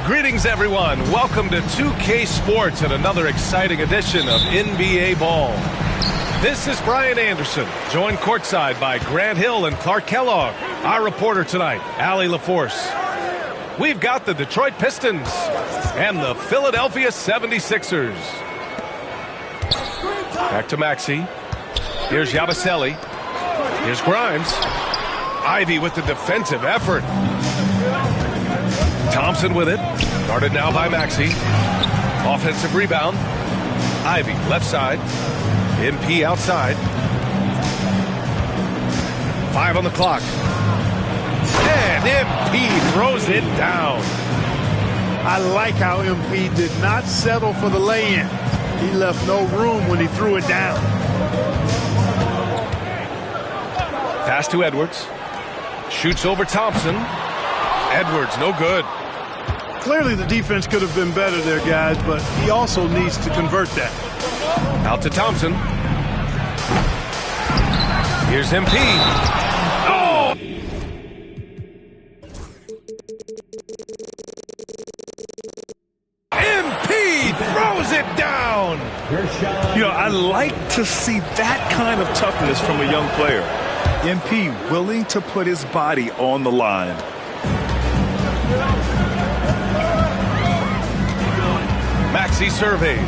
Greetings, everyone. Welcome to 2K Sports and another exciting edition of NBA Ball. This is Brian Anderson, joined courtside by Grant Hill and Clark Kellogg. Our reporter tonight, Allie LaForce. We've got the Detroit Pistons and the Philadelphia 76ers. Back to Maxey. Here's Yabusele. Here's Grimes. Ivy with the defensive effort. Thompson with it. Guarded now by Maxey. Offensive rebound. Ivy, left side. MP outside. 5 on the clock. And MP throws it down. I like how MP did not settle for the lay-in. He left no room when he threw it down. Pass to Edwards. Shoots over Thompson. Edwards, no good. Clearly the defense could have been better there, guys, but he also needs to convert that. Out to Thompson. Here's MP. Oh! MP throws it down! You know, I like to see that kind of toughness from a young player. MP willing to put his body on the line. Maxey surveys.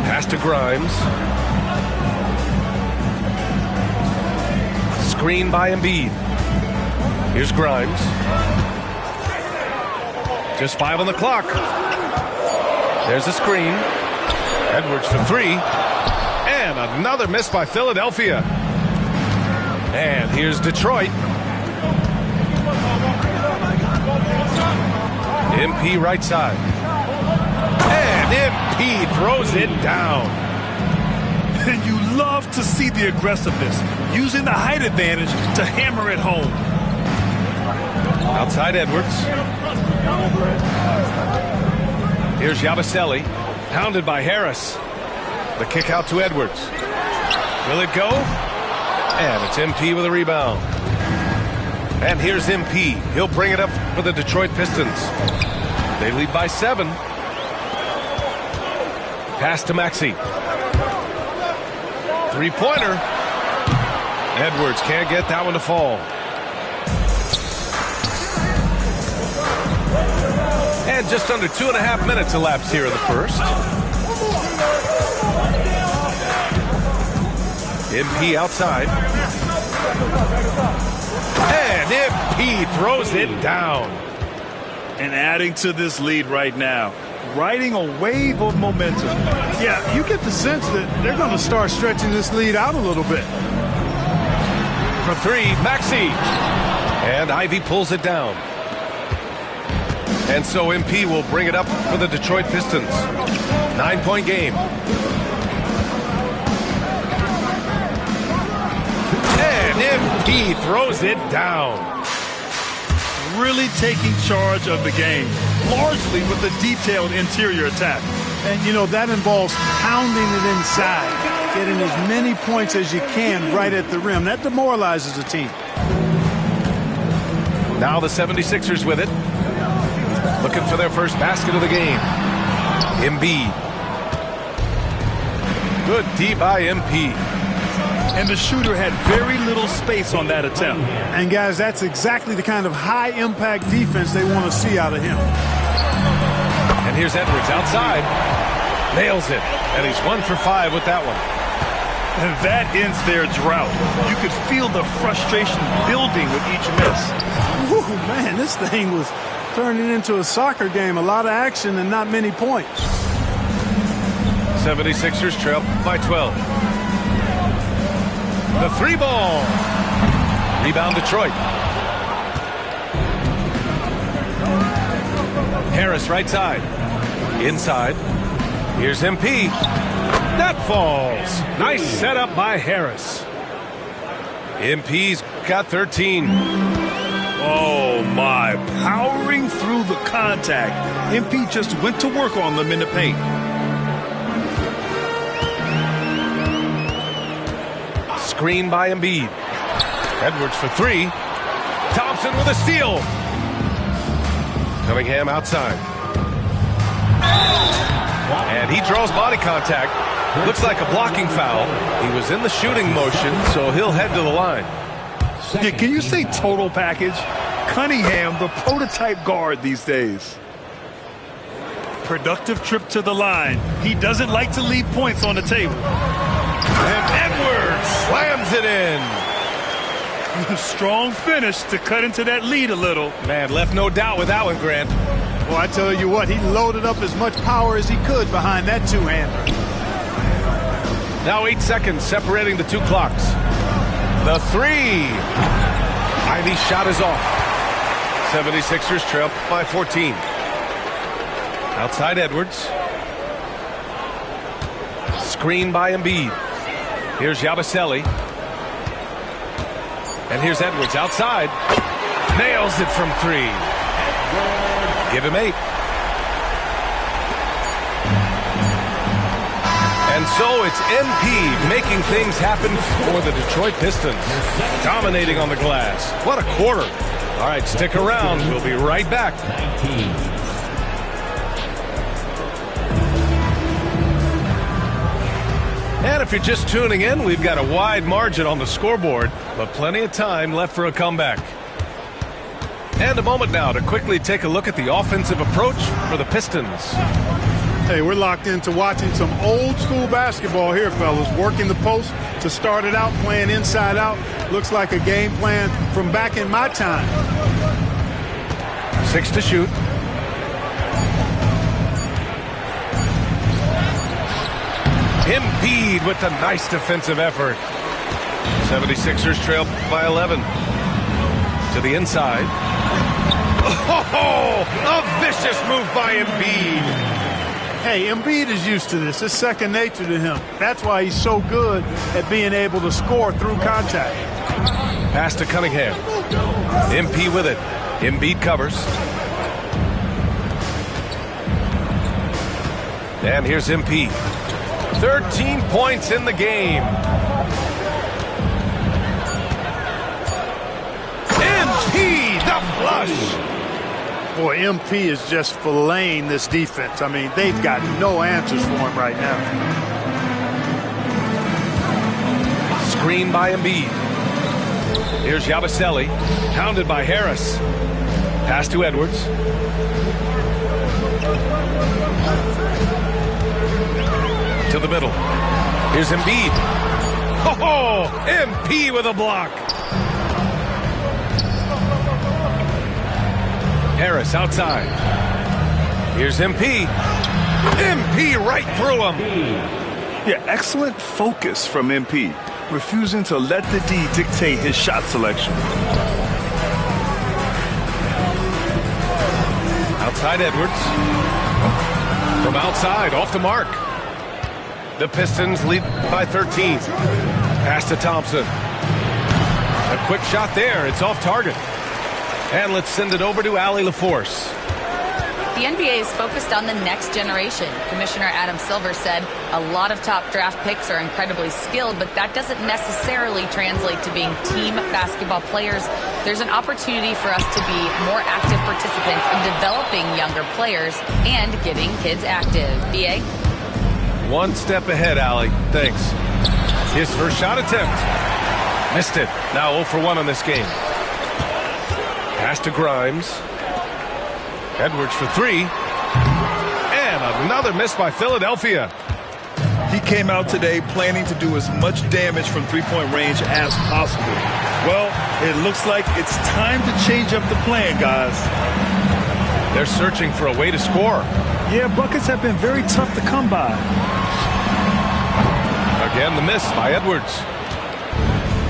Pass to Grimes. Screen by Embiid. Here's Grimes. Just 5 on the clock. There's a screen. Edwards for 3. And another miss by Philadelphia. And here's Detroit. MP right side. And MP throws it down. And you love to see the aggressiveness, using the height advantage to hammer it home. Outside Edwards. Here's Yabusele, pounded by Harris. The kick out to Edwards. Will it go? And it's MP with a rebound. And here's MP. He'll bring it up for the Detroit Pistons. They lead by 7. Pass to Maxey. Three-pointer. Edwards can't get that one to fall. And just under 2.5 minutes elapsed here in the first. MP outside. And MP throws it down. And adding to this lead right now, riding a wave of momentum. Yeah, you get the sense that they're going to start stretching this lead out a little bit. For 3, Maxey. And Ivy pulls it down. And so MP will bring it up for the Detroit Pistons. 9-point game. And MP throws it down. Really taking charge of the game, largely with a detailed interior attack. And, you know, that involves pounding it inside, getting as many points as you can right at the rim. That demoralizes a team. Now the 76ers with it. Looking for their first basket of the game. Embiid. Good D by MP. And the shooter had very little space on that attempt. And, guys, that's exactly the kind of high-impact defense they want to see out of him. And here's Edwards outside. Nails it. And he's 1 for 5 with that one. And that ends their drought. You could feel the frustration building with each miss. Ooh, man, this thing was turning into a soccer game. A lot of action and not many points. 76ers trail by 12. The 3-ball. Rebound Detroit. Harris right side. Inside. Here's MP. That falls. Nice setup by Harris. MP's got 13. Oh, my. Powering through the contact. MP just went to work on them in the paint. Screen by Embiid. Edwards for 3. Thompson with a steal. Cunningham outside. And he draws body contact. Looks like a blocking foul. He was in the shooting motion, so he'll head to the line. Yeah, can you say total package? Cunningham, the prototype guard these days. Productive trip to the line. He doesn't like to leave points on the table. And Edwards slams it in. Strong finish to cut into that lead a little. Man, left no doubt with that one, Grant. Well, I tell you what, he loaded up as much power as he could behind that two-hander. Now 8 seconds separating the two clocks. The three. Ivey's shot is off. 76ers trail by 14. Outside Edwards. Screen by Embiid. Here's Yabusele. And here's Edwards outside. Nails it from three. Give him 8. And so it's MP making things happen for the Detroit Pistons. Dominating on the glass. What a quarter. All right, stick around. We'll be right back. And if you're just tuning in, we've got a wide margin on the scoreboard, but plenty of time left for a comeback. And a moment now to quickly take a look at the offensive approach for the Pistons. Hey, we're locked into watching some old-school basketball here, fellas. Working the post to start it out, playing inside out. Looks like a game plan from back in my time. 6 to shoot. Embiid with the nice defensive effort. 76ers trail by 11. To the inside. Oh, a vicious move by Embiid. Hey, Embiid is used to this. It's second nature to him. That's why he's so good at being able to score through contact. Pass to Cunningham. MP with it. Embiid covers. And here's MP. 13 points in the game. MP, the flush. Boy, MP is just filleting this defense. I mean, they've got no answers for him right now. Screen by Embiid. Here's Yabusele, pounded by Harris. Pass to Edwards. To the middle. Here's Embiid. Oh, MP with a block. Harris outside. Here's MP. MP right through him. Yeah, excellent focus from MP. Refusing to let the D dictate his shot selection. Outside Edwards. From outside, off the mark. The Pistons lead by 13. Pass to Thompson. A quick shot there. It's off target. And let's send it over to Allie LaForce. The NBA is focused on the next generation. Commissioner Adam Silver said a lot of top draft picks are incredibly skilled, but that doesn't necessarily translate to being team basketball players. There's an opportunity for us to be more active participants in developing younger players and getting kids active. BA? One step ahead, Allie. Thanks. His first shot attempt. Missed it. Now 0 for 1 on this game. Pass to Grimes. Edwards for 3. And another miss by Philadelphia. He came out today planning to do as much damage from three-point range as possible. Well, it looks like it's time to change up the plan, guys. They're searching for a way to score. Yeah, buckets have been very tough to come by. Again, the miss by Edwards.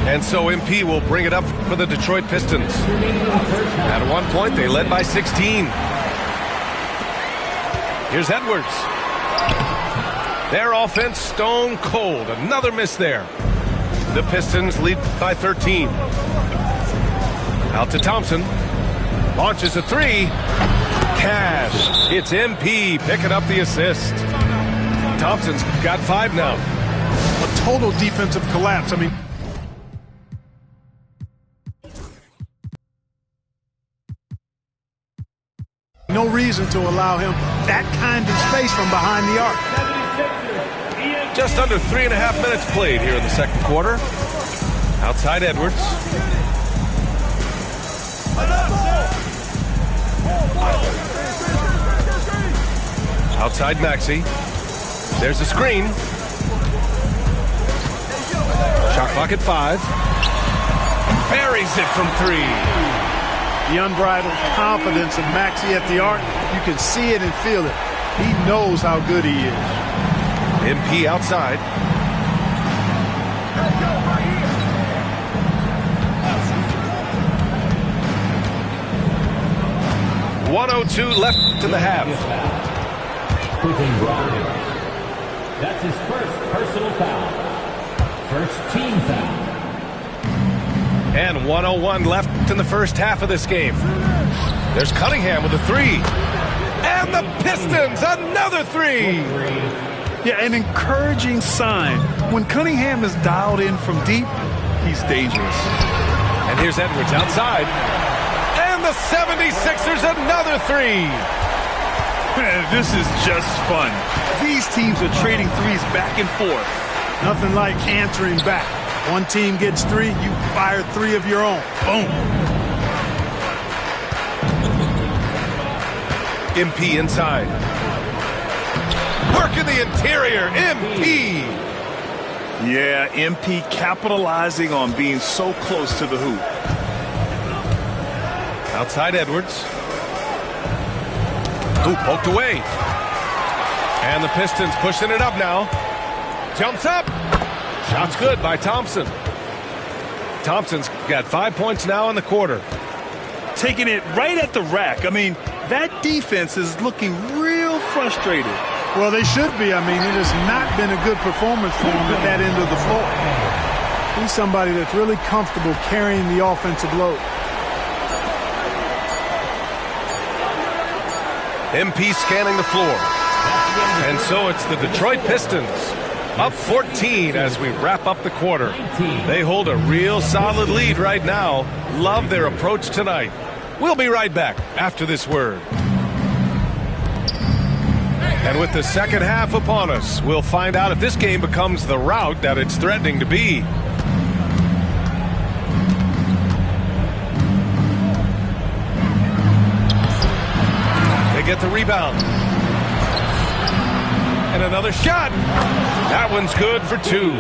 And so MP will bring it up for the Detroit Pistons. At one point, they led by 16. Here's Edwards. Their offense stone cold. Another miss there. The Pistons lead by 13. Out to Thompson. Launches a 3. Cash. It's MP picking up the assist. Thompson's got 5 now. A total defensive collapse. I mean, No reason to allow him that kind of space from behind the arc. Just under 3.5 minutes played here in the second quarter. Outside Edwards. Outside Maxey. There's a screen. Shot clock at 5. Buries it from 3. The unbridled confidence of Maxey at the arc. You can see it and feel it. He knows how good he is. MP outside. .102 left in the half. That's his first personal foul. First team foul. And 101 left in the first half of this game. There's Cunningham with a 3. And the Pistons, another 3. Yeah, an encouraging sign. When Cunningham is dialed in from deep, he's dangerous. And here's Edwards outside. And the 76ers, another 3. Man, this is just fun. These teams are trading threes back and forth. Nothing like answering back. One team gets 3, you fire 3 of your own. Boom. MP inside. Work in the interior. MP. Yeah, MP capitalizing on being so close to the hoop. Outside Edwards. Hoop poked away. And the Pistons pushing it up now. Jumps up. Shot's good by Thompson. Thompson's got 5 points now in the quarter. Taking it right at the rack. I mean, that defense is looking real frustrated. Well, they should be. I mean, it has not been a good performance for him at that end of the floor. He's somebody that's really comfortable carrying the offensive load. MP scanning the floor. And so it's the Detroit Pistons up 14 as we wrap up the quarter. They hold a real solid lead right now. Love their approach tonight. We'll be right back after this word. And with the second half upon us, we'll find out if this game becomes the rout that it's threatening to be. They get the rebound. And another shot. That one's good for 2.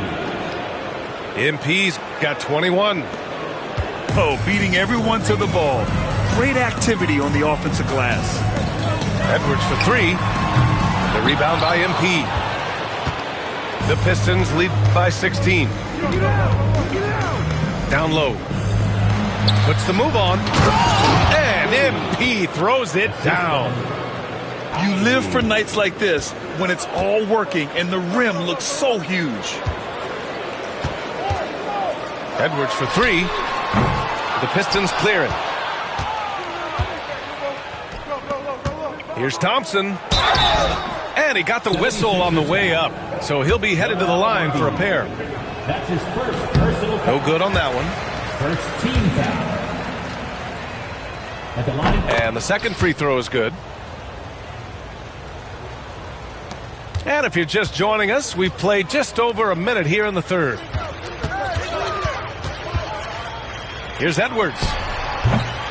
MP's got 21. Oh, beating everyone to the ball. Great activity on the offensive glass. Edwards for 3. The rebound by MP. The Pistons lead by 16. Down low. Puts the move on. And MP throws it down. You live for nights like this when it's all working and the rim looks so huge. Edwards for 3. The Pistons clear it. Here's Thompson. And he got the whistle on the way up. So he'll be headed to the line for a pair. That's his first personal foul. No good on that one. First team foul. At the line. And the second free throw is good. And if you're just joining us, we've played just over a minute here in the third. Here's Edwards.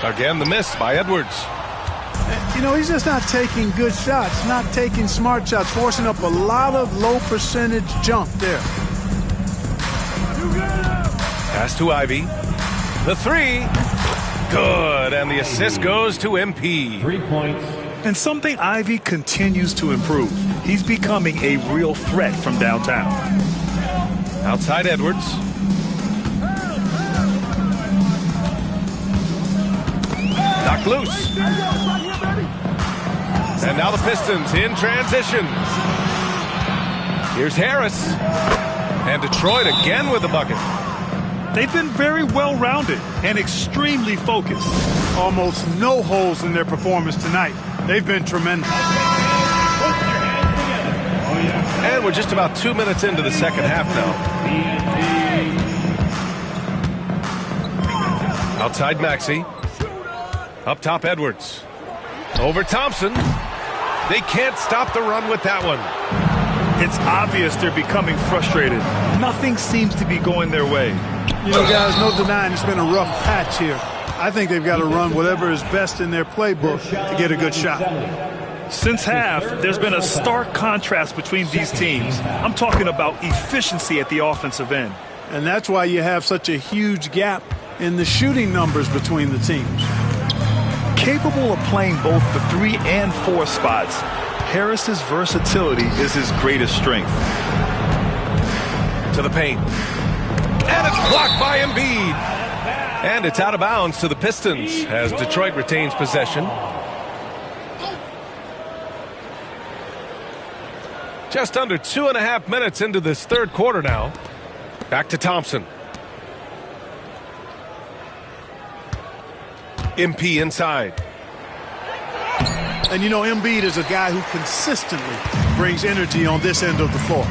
Again, the miss by Edwards. You know, he's just not taking good shots, not taking smart shots, forcing up a lot of low percentage jump there. Pass to Ivy. The 3. Good. And the assist goes to MP. 3 points. And something Ivy continues to improve. He's becoming a real threat from downtown. Outside Edwards. Knocked loose. And now the Pistons in transition. Here's Harris. And Detroit again with the bucket. They've been very well-rounded and extremely focused. Almost no holes in their performance tonight. They've been tremendous. And we're just about 2 minutes into the second half now. Outside Maxey. Up top Edwards. Over Thompson. They can't stop the run with that one. It's obvious they're becoming frustrated. Nothing seems to be going their way. You know, guys, no denying it's been a rough patch here. I think they've got to run whatever is best in their playbook to get a good shot. Since half, there's been a stark contrast between these teams. I'm talking about efficiency at the offensive end. And that's why you have such a huge gap in the shooting numbers between the teams. Capable of playing both the 3 and 4 spots, Harris's versatility is his greatest strength. To the paint. And it's blocked by Embiid. And it's out of bounds to the Pistons as Detroit retains possession. Just under 2.5 minutes into this third quarter now. Back to Thompson. MP inside. And you know, Embiid is a guy who consistently brings energy on this end of the floor.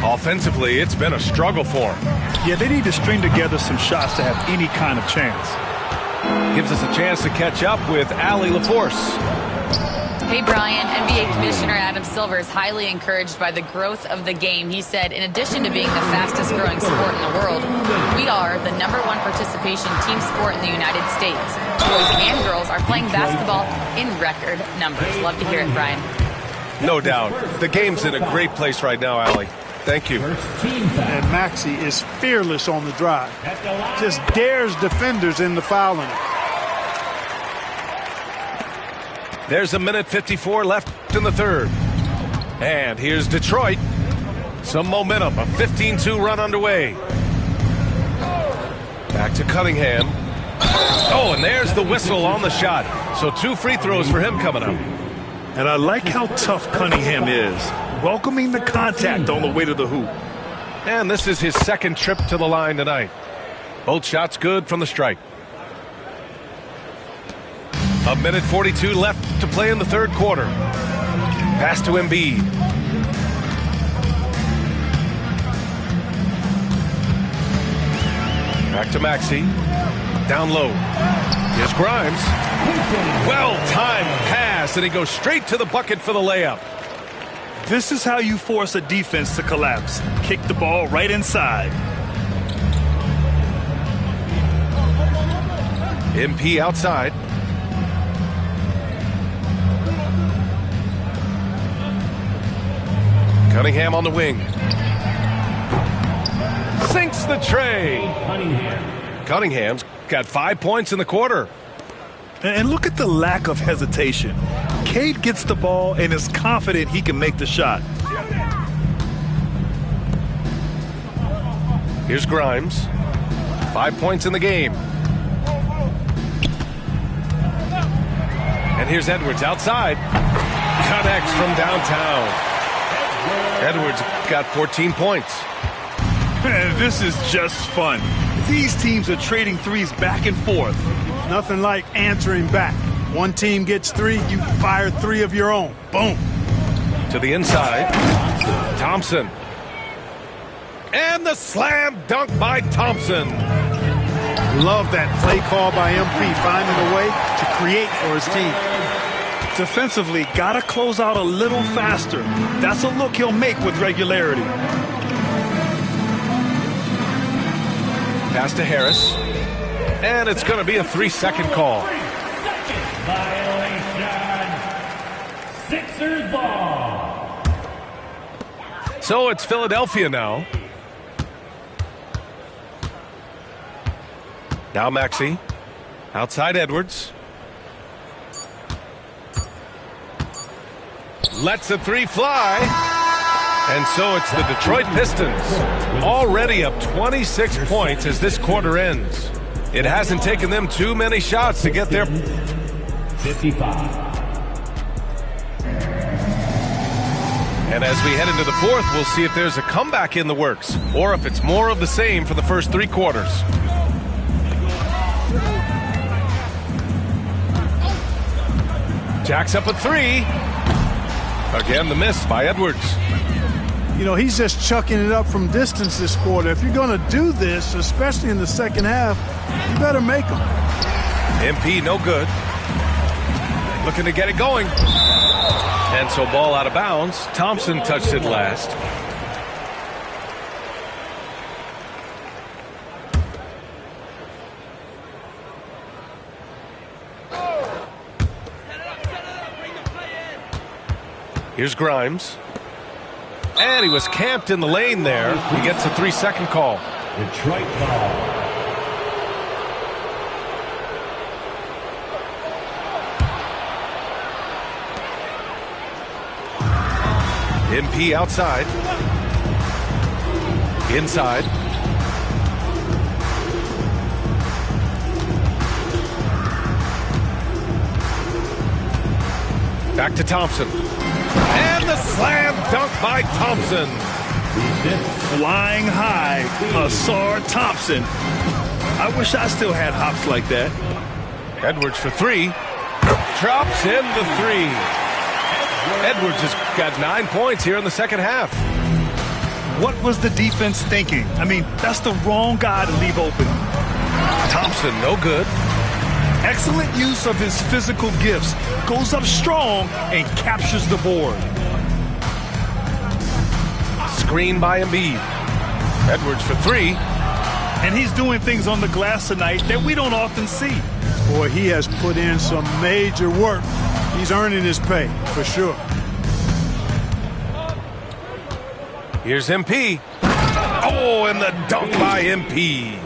Offensively, it's been a struggle for him. Yeah, they need to string together some shots to have any kind of chance. Gives us a chance to catch up with Allie LaForce. Hey, Brian, NBA Commissioner Adam Silver is highly encouraged by the growth of the game. He said, in addition to being the fastest growing sport in the world, we are the #1 participation team sport in the United States. Boys and girls are playing basketball in record numbers. Love to hear it, Brian. No doubt. The game's in a great place right now, Allie. Thank you. And Maxey is fearless on the drive. Just dares defenders into fouling it. There's 1:54 left in the third. And here's Detroit. Some momentum. A 15-2 run underway. Back to Cunningham. Oh, and there's the whistle on the shot. So 2 free throws for him coming up. And I like how tough Cunningham is, welcoming the contact on the way to the hoop. And this is his second trip to the line tonight. Both shots good from the stripe. 1:42 left to play in the third quarter. Pass to Embiid. Back to Maxey. Down low. Here's Grimes. Well-timed pass, and he goes straight to the bucket for the layup. This is how you force a defense to collapse. Kick the ball right inside. MP outside. Cunningham on the wing. Sinks the tray. Cunningham's got 5 points in the quarter. And look at the lack of hesitation. Cade gets the ball and is confident he can make the shot. Here's Grimes. 5 points in the game. And here's Edwards outside. Connects from downtown. Edwards got 14 points. This is just fun. These teams are trading threes back and forth. Nothing like answering back. One team gets 3, you fire 3 of your own. Boom. To the inside. Thompson. And the slam dunk by Thompson. Love that play call by MP, finding a way to create for his team. Defensively, gotta close out a little faster. That's a look he'll make with regularity. Pass to Harris. And it's going to be a 3-second call. Sixers ball. So it's Philadelphia now. Now Maxey. Outside Edwards. Lets a 3 fly. And so it's the Detroit Pistons, already up 26 points as this quarter ends. It hasn't taken them too many shots to get there. 55. And as we head into the fourth, we'll see if there's a comeback in the works or if it's more of the same for the first 3 quarters. Jacks up a 3. Again, the miss by Edwards. You know, he's just chucking it up from distance this quarter. If you're going to do this, especially in the second half, you better make them. MP no good. looking to get it going. And so ball out of bounds. Thompson touched it last. Here's Grimes. And he was camped in the lane there. He gets a 3-second call. Detroit ball. MP outside. Inside. Back to Thompson. And the slam dunk by Thompson. Flying high, Ausar Thompson. I wish I still had hops like that. Edwards for 3. Drops in the 3. Edwards has got 9 points here in the second half. What was the defense thinking? I mean, that's the wrong guy to leave open. Thompson, no good. Excellent use of his physical gifts. Goes up strong and captures the board. Screen by Embiid. Edwards for 3. And he's doing things on the glass tonight that we don't often see. Boy, he has put in some major work. He's earning his pay, for sure. Here's MP. Oh, and the dunk by MP.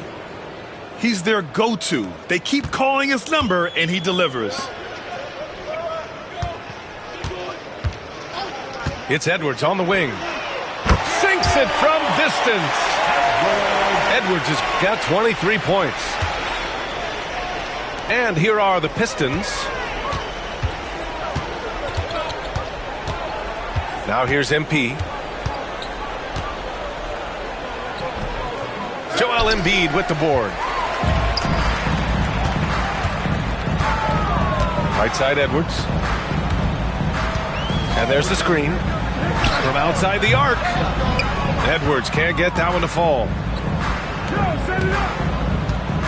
He's their go-to. They keep calling his number, and he delivers. It's Edwards on the wing. Sinks it from distance. Edwards has got 23 points. And here are the Pistons. Now here's MP. Joel Embiid with the board. Right side Edwards. And there's the screen. From outside the arc. Edwards can't get that one to fall.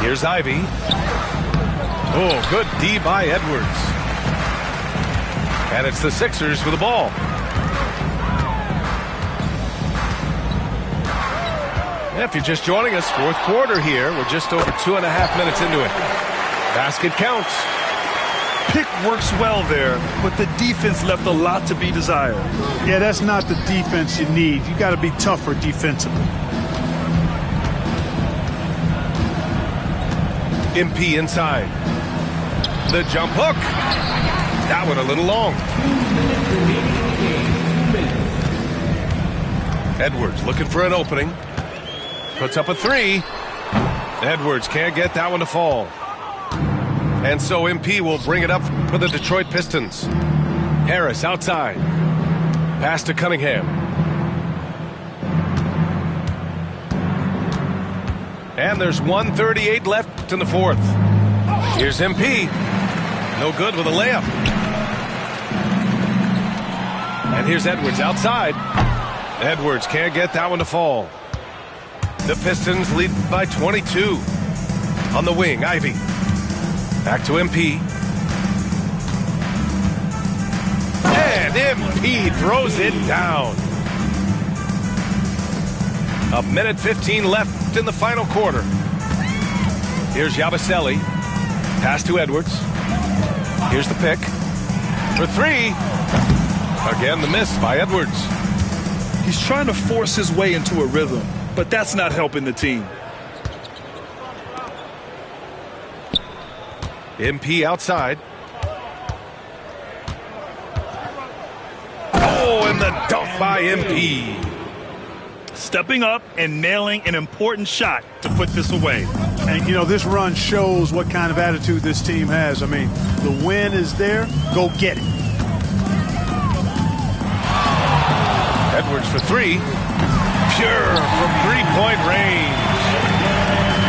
Here's Ivy. Oh, good D by Edwards. And it's the Sixers with the ball. If you're just joining us, fourth quarter here. We're just over 2.5 minutes into it. Basket counts. Pick works well there, but the defense left a lot to be desired. Yeah, that's not the defense you need. You got to be tougher defensively. MP inside. The jump hook. That one a little long. Edwards looking for an opening. Puts up a 3. Edwards can't get that one to fall. And so MP will bring it up for the Detroit Pistons. Harris outside. Pass to Cunningham. And there's 1:38 left in the fourth. Here's MP. No good with a layup. And here's Edwards outside. Edwards can't get that one to fall. The Pistons lead by 22. On the wing, Ivy. Back to MP. And MP throws it down. 1:15 left in the final quarter. Here's Yabusele. Pass to Edwards. Here's the pick. For 3. Again, the miss by Edwards. He's trying to force his way into a rhythm, but that's not helping the team. MP outside. Oh, and the dunk by MP. Stepping up and nailing an important shot to put this away. And, you know, this run shows what kind of attitude this team has. I mean, the win is there. Go get it. Edwards for 3. Pure from three-point range.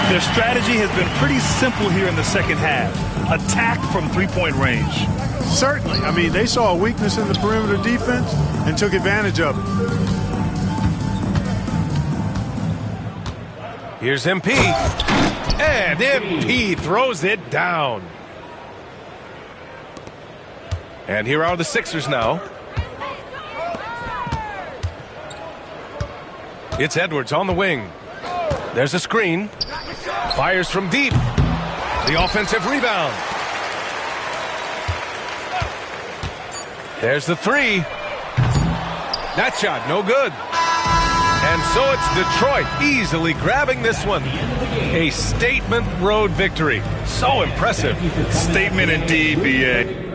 Their strategy has been pretty simple here in the second half. Attack from three-point range. Certainly. I mean, they saw a weakness in the perimeter defense and took advantage of it. Here's MP. And MP throws it down. And here are the Sixers now. It's Edwards on the wing. There's a screen. Fires from deep. The offensive rebound. There's the three. That shot, no good. And so it's Detroit easily grabbing this one. A statement road victory. So impressive. Statement indeed, B.A.